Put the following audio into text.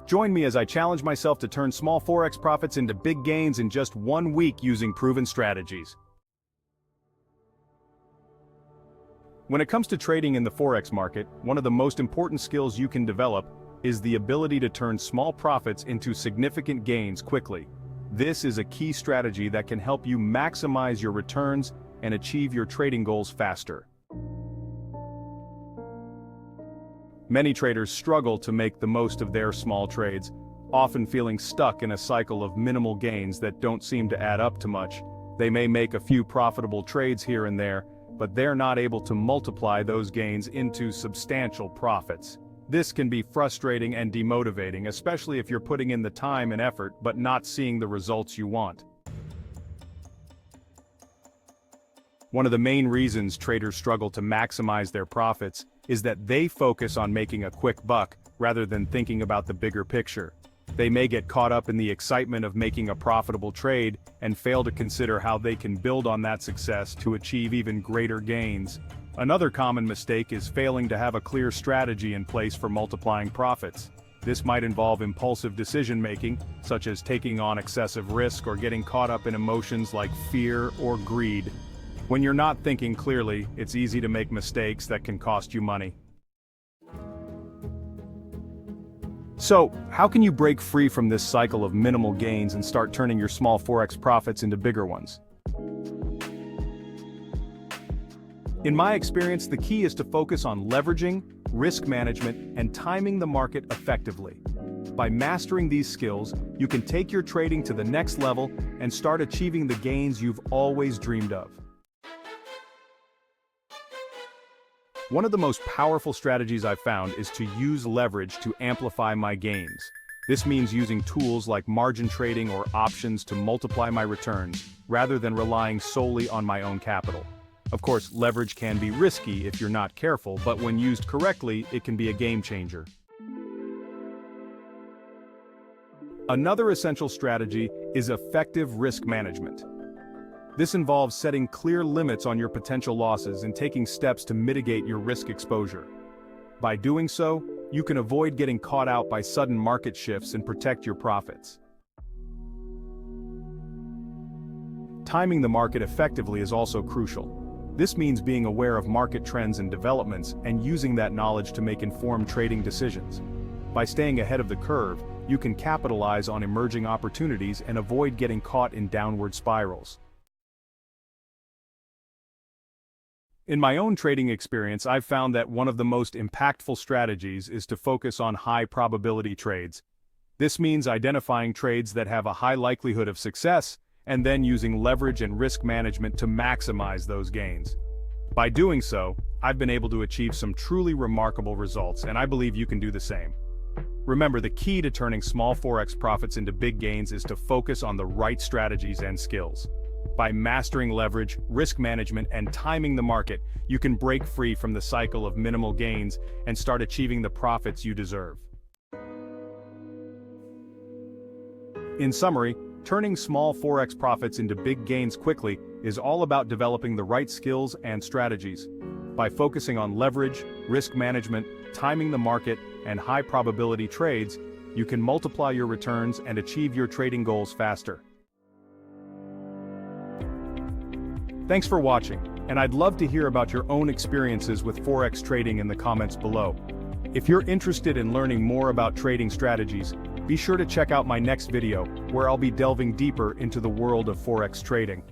Join me as I challenge myself to turn small Forex profits into big gains in just 1 week using proven strategies. When it comes to trading in the Forex market, one of the most important skills you can develop is the ability to turn small profits into significant gains quickly. This is a key strategy that can help you maximize your returns and achieve your trading goals faster. Many traders struggle to make the most of their small trades, often feeling stuck in a cycle of minimal gains that don't seem to add up to much. They may make a few profitable trades here and there, but they're not able to multiply those gains into substantial profits. This can be frustrating and demotivating, especially if you're putting in the time and effort but not seeing the results you want. One of the main reasons traders struggle to maximize their profits is that they focus on making a quick buck rather than thinking about the bigger picture. They may get caught up in the excitement of making a profitable trade and fail to consider how they can build on that success to achieve even greater gains. Another common mistake is failing to have a clear strategy in place for multiplying profits. This might involve impulsive decision-making, such as taking on excessive risk or getting caught up in emotions like fear or greed. When you're not thinking clearly, it's easy to make mistakes that can cost you money. So, how can you break free from this cycle of minimal gains and start turning your small Forex profits into bigger ones? In my experience, the key is to focus on leveraging, risk management, and timing the market effectively. By mastering these skills, you can take your trading to the next level and start achieving the gains you've always dreamed of. One of the most powerful strategies I've found is to use leverage to amplify my gains. This means using tools like margin trading or options to multiply my returns, rather than relying solely on my own capital. Of course, leverage can be risky if you're not careful, but when used correctly, it can be a game changer. Another essential strategy is effective risk management. This involves setting clear limits on your potential losses and taking steps to mitigate your risk exposure. By doing so, you can avoid getting caught out by sudden market shifts and protect your profits. Timing the market effectively is also crucial. This means being aware of market trends and developments and using that knowledge to make informed trading decisions. By staying ahead of the curve, you can capitalize on emerging opportunities and avoid getting caught in downward spirals. In my own trading experience, I've found that one of the most impactful strategies is to focus on high-probability trades. This means identifying trades that have a high likelihood of success, and then using leverage and risk management to maximize those gains. By doing so, I've been able to achieve some truly remarkable results, and I believe you can do the same. Remember, the key to turning small Forex profits into big gains is to focus on the right strategies and skills. By mastering leverage, risk management, and timing the market, you can break free from the cycle of minimal gains and start achieving the profits you deserve. In summary, turning small Forex profits into big gains quickly is all about developing the right skills and strategies. By focusing on leverage, risk management, timing the market, and high-probability trades, you can multiply your returns and achieve your trading goals faster. Thanks for watching, and I'd love to hear about your own experiences with Forex trading in the comments below. If you're interested in learning more about trading strategies, be sure to check out my next video, where I'll be delving deeper into the world of Forex trading.